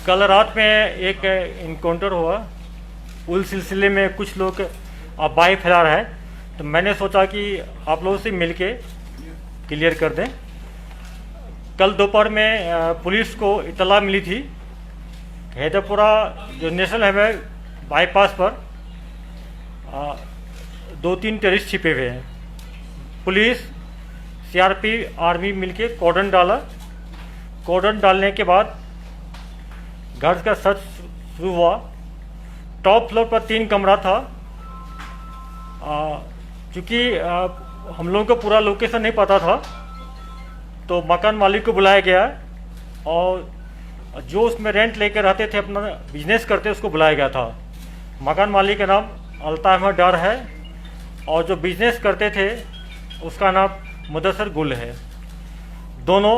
कल रात में एक इनकाउंटर हुआ। उस सिलसिले में कुछ लोग अफवाहें फैला रहे हैं, तो मैंने सोचा कि आप लोगों से मिलके क्लियर कर दें। कल दोपहर में पुलिस को इतला मिली थी, हैदरपुरा जो नेशनल हाईवे बाईपास पर 2-3 टेररिस्ट छिपे हुए हैं। पुलिस, सीआरपी, आर्मी मिलके कॉर्डन डाला। कॉर्डन डालने के बाद घर का सर्च शुरू हुआ। टॉप फ्लोर पर 3 कमरा था। चूँकि हम लोगों को पूरा लोकेशन नहीं पता था, तो मकान मालिक को बुलाया गया और जो उसमें रेंट लेकर रहते थे, अपना बिजनेस करते, उसको बुलाया गया था। मकान मालिक का नाम अल्ताफ अहमद डार है और जो बिजनेस करते थे उसका नाम मुदस्सर गुल है। दोनों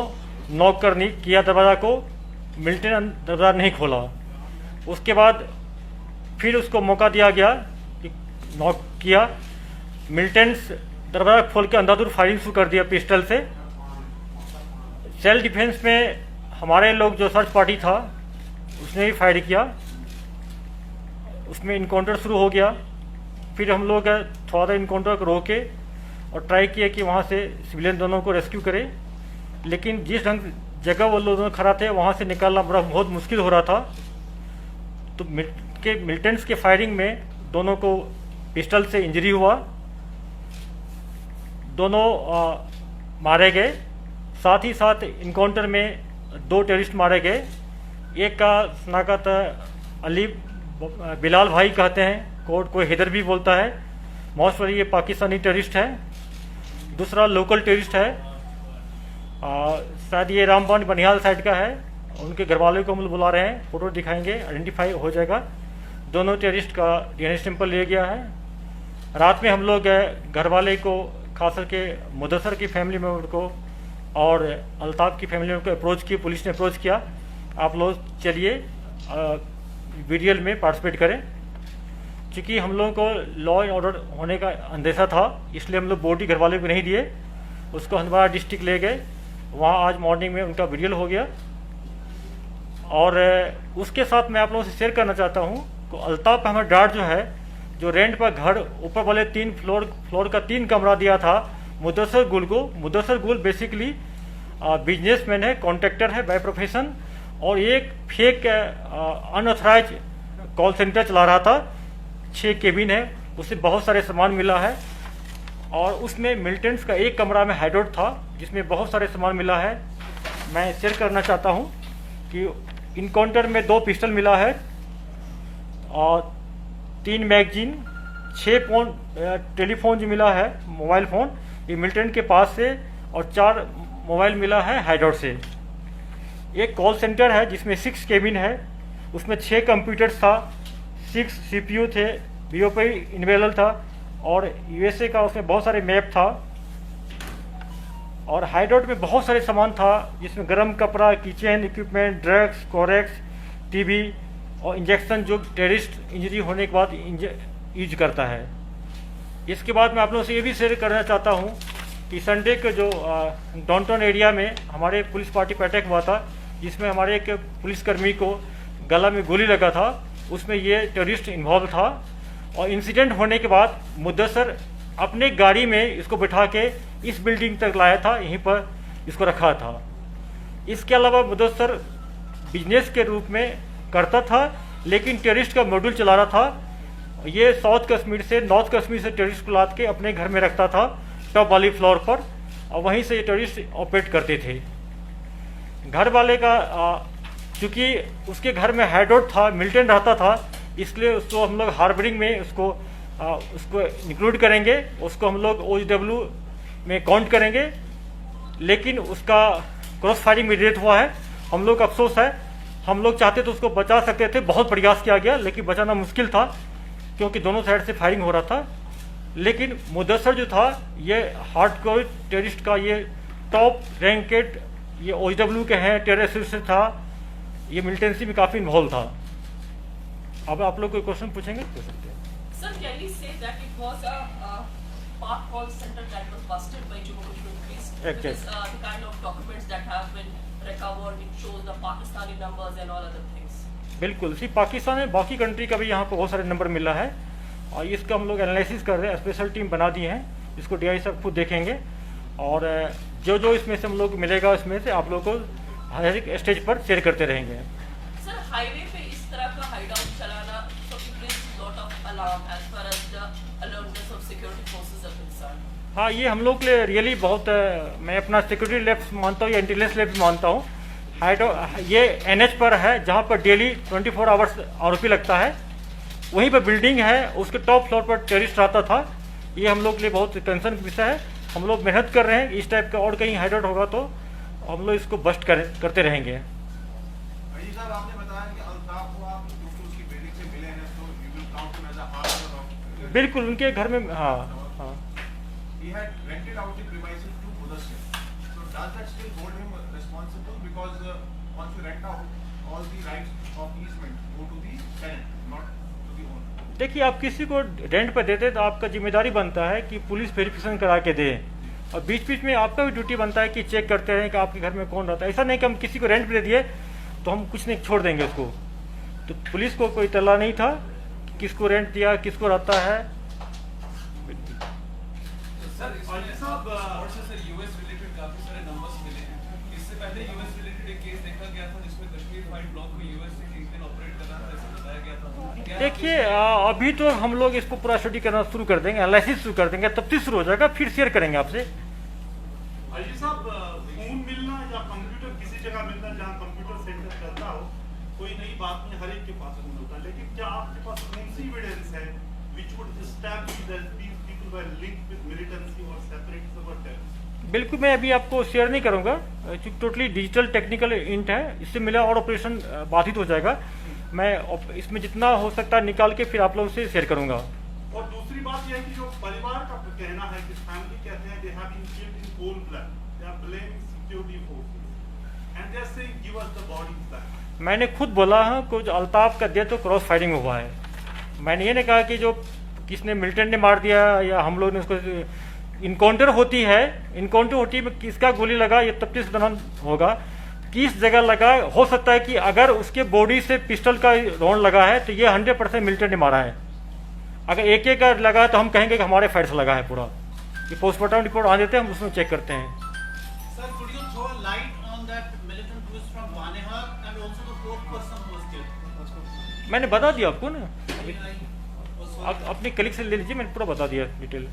नॉक करनी किया दरवाज़ा को, मिल्टन दरवाज़ा नहीं खोला। उसके बाद फिर उसको मौका दिया गया कि नॉक किया। मिल्टन दरवाज़ा खोल के अंधाधुंध फायरिंग शुरू कर दिया पिस्टल से। सेल्फ डिफेंस में हमारे लोग जो सर्च पार्टी था उसने भी फायर किया। उसमें इनकाउंटर शुरू हो गया। फिर हम लोग थोड़ा सा इनकाउंटर को रोके और ट्राई किया कि वहाँ से सिविलियन दोनों को रेस्क्यू करें, लेकिन जिस ढंग जगह वो लोग खड़ा थे वहाँ से निकालना बहुत मुश्किल हो रहा था। तो मिलिटेंट्स के फायरिंग में दोनों को पिस्टल से इंजरी हुआ। दोनों मारे गए। साथ ही साथ इनकाउंटर में 2 टेररिस्ट मारे गए। एक का शनाख्त अली बिलाल भाई कहते हैं, कोई हैदर भी बोलता है। मोस्ट ये पाकिस्तानी टेररिस्ट है। दूसरा लोकल टेररिस्ट है, शायद ये रामबन बनिहाल साइड का है। उनके घर वालों को हम लोग बुला रहे हैं, फोटो दिखाएंगे, आइडेंटिफाई हो जाएगा। दोनों टेररिस्ट का डीएनए सैंपल लिया गया है। रात में हम लोग घर वाले को, खास करके मुदस्सर की फैमिली मेम्बर को और अल्ताफ की फैमिली मेम्बर को अप्रोच किया, पुलिस ने अप्रोच किया, आप लोग चलिए वीडियो में पार्टिसिपेट करें। क्योंकि हम लोगों को लॉ एंड ऑर्डर होने का अंदेशा था, इसलिए हम लोग बॉडी घर वाले को नहीं दिए, उसको हंदवाड़ा डिस्ट्रिक्ट ले गए। वहाँ आज मॉर्निंग में उनका वीडियो हो गया। और उसके साथ मैं आप लोगों से शेयर करना चाहता हूँ कि अल्ताफ अहमद डार जो है, जो रेंट पर घर ऊपर वाले 3 फ्लोर का 3 कमरा दिया था मुदस्सर गुल को। मुदस्सर गुल बेसिकली बिजनेसमैन है, कॉन्ट्रैक्टर है बाय प्रोफेशन, और एक फेक अनऑथराइज कॉल सेंटर चला रहा था। 6 केबिन है, उससे बहुत सारे सामान मिला है। और उसमें मिलिटेंट्स का एक कमरा में हाइडआउट था जिसमें बहुत सारे सामान मिला है। मैं शेयर करना चाहता हूँ कि इनकाउंटर में 2 पिस्टल मिला है और 3 मैगजीन, 6 फोन, टेलीफोन जो मिला है, मोबाइल फ़ोन, ये मिलिटेंट के पास से, और 4 मोबाइल मिला है हाइडआउट से। एक कॉल सेंटर है जिसमें 6 केबिन है, उसमें 6 कंप्यूटर्स था, 6 सीपीयू थे, बीओपी इनेबल था, और यूएसए का उसमें बहुत सारे मैप था। और हाइडआउट में बहुत सारे सामान था जिसमें गर्म कपड़ा, kitchen equipment, drugs, Corex, TV और इंजेक्शन जो टेररिस्ट इंजरी होने के बाद यूज करता है। इसके बाद मैं आप लोगों से ये भी शेयर करना चाहता हूँ कि संडे के जो डाउनटाउन एरिया में हमारे पुलिस पार्टी पर अटैक हुआ था, जिसमें हमारे एक पुलिसकर्मी को गला में गोली लगा था, उसमें ये टेररिस्ट इन्वॉल्व था। और इंसिडेंट होने के बाद मुदस्सर अपने गाड़ी में इसको बिठा के इस बिल्डिंग तक लाया था, यहीं पर इसको रखा था। इसके अलावा मुदस्सर बिजनेस के रूप में करता था, लेकिन टेररिस्ट का मॉड्यूल चला रहा था। ये साउथ कश्मीर से, नॉर्थ कश्मीर से टेररिस्ट को लाद के अपने घर में रखता था टॉप वाली फ्लोर पर, और वहीं से ये टेररिस्ट ऑपरेट करते थे। घर वाले का चूँकि उसके घर में हाइडआउट था, मिलिटेंट रहता था, इसलिए उसको हम लोग हार्बरिंग में उसको इंक्लूड करेंगे, उसको हम लोग OW में काउंट करेंगे। लेकिन उसका क्रॉस फायरिंग में डेथ हुआ है। हम लोग अफसोस है, हम लोग चाहते तो उसको बचा सकते थे, बहुत प्रयास किया गया, लेकिन बचाना मुश्किल था क्योंकि दोनों साइड से फायरिंग हो रहा था। लेकिन मुदस्सर जो था, ये हार्डकोर टेररिस्ट का ये टॉप रैंकेड, ये OW के हैं, टेररिस्ट था, ये मिलिटेंसी में काफ़ी इन्वॉल्व था। अब आप लोग कोई क्वेश्चन पूछेंगे? पूछ सकते हैं। Sir, can we say that it was a park call center that was busted by Jammu Kashmir police. Okay. Because the kind of documents that have been recovered, it shows the Pakistani numbers and all other things. बिल्कुल, सिर्फ पाकिस्तान में, बाकी country का भी यहाँ पर बहुत सारे नंबर मिला है और इसका हम लोग एनालिसिस कर रहे हैं, स्पेशल टीम बना दी है, इसको DI साहब खुद देखेंगे और जो जो इसमें से हम लोग मिलेगा उसमें से आप लोग को हर एक स्टेज पर शेयर करते रहेंगे। सर, हाईवे पे इस तरह का हाइडआउट चलाना so it brings lot of alarm as far as the alertness of security forces are concerned. हाँ, ये हम लोग के लिए रियली बहुत मैं अपना सिक्योरिटी लैब्स मानता हूँ या इंटेलिजेंस लैब्स मानता हूँ। ये NH पर है जहाँ पर डेली 24 आवर्स आरोपी लगता है, वहीं पर बिल्डिंग है, उसके टॉप फ्लोर पर टेररिस्ट रहता था। ये हम लोग के लिए बहुत कंसर्न विषय है, हम लोग मेहनत कर रहे हैं, इस टाइप का और कहीं हाइडआउट होगा तो हम लोग इसको बस्ट करते रहेंगे। साहब, आपने बताया कि अल्ताफ को आप उसकी बिल्डिंग से मिले हैं तो you will count him as a hard. बिल्कुल, उनके घर में हाँ हाँ he had rented out the premises to Mudassir. So does that still hold him responsible because once you rent out, all the rights of easement go to the tenant, not to the owner? देखिए, आप किसी को rent पर देते तो आपका जिम्मेदारी बनता है कि पुलिस वेरिफिकेशन करा के दे और बीच बीच में आपका भी ड्यूटी बनता है कि चेक करते रहें कि आपके घर में कौन रहता है। ऐसा नहीं कि हम किसी को रेंट पे दे दिए तो हम कुछ नहीं छोड़ देंगे उसको। तो पुलिस को कोई तल्ला नहीं था कि किसको रेंट दिया, किसको रहता है। सर, यूएस रिलेटेड काफी सारे नंबर्स मिले हैं। इससे पहले यूएस रिलेटेड एक केस देखा गया था जिसमें कश्मीर फाइल ब्लॉक में यूएस से किंगपिन ऑपरेट कर रहा था, ऐसा बताया गया था। देखिए, अभी तो हम लोग इसको पूरा स्टडी करना शुरू कर देंगे, एनालिसिस शुरू कर देंगे, तब शुरू हो जाएगा, फिर शेयर करेंगे आपसे। अली साहब, फोन मिलना या कंप्यूटर किसी जगह मिलना जहाँ कंप्यूटर सेंटर चलता हो, कोई नई बात नहीं, हर एक के पास फोन होता है, लेकिन क्या आपके पास कौन सी एविडेंस है which would establish that these people were linked with militancy or separatists or terrorists? बिल्कुल, मैं अभी आपको शेयर नहीं करूंगा क्योंकि टोटली डिजिटल टेक्निकल इंट है, इससे मिला और ऑपरेशन बाधित हो जाएगा। मैं इसमें जितना हो सकता है निकाल के फिर आप लोगों से शेयर करूंगा। और दूसरी बात यह है कि जो परिवार का कहना है कि फैमिली कहते हैं they have been killed in cold blood, they are blaming security forces and they are saying give us the bodies back. मैंने खुद बोला है कुछ अल्ताफ का डेथ तो क्रॉस फायरिंग हुआ है। मैंने ये नहीं कहा कि जो किसने मिलिटेंट ने मार दिया या हम लोग ने उसको इनकाउंटर होती है में किसका गोली लगा ये तफ्तीश दौरान होगा, किस जगह लगा। हो सकता है कि अगर उसके बॉडी से पिस्टल का राउंड लगा है तो ये 100% मिलिटेंट ने मारा है। अगर एक का लगा है तो हम कहेंगे कि हमारे फायर से लगा है पूरा। ये पोस्टमार्टम रिपोर्ट आ देते हैं, हम उसमें चेक करते हैं। Sir, could you throw a light on that militant who is from Banehar and also the fourth person who was killed? मैंने बता दिया आपको ना, आप अपने कलीग से ले लीजिए, मैंने पूरा बता दिया डिटेल।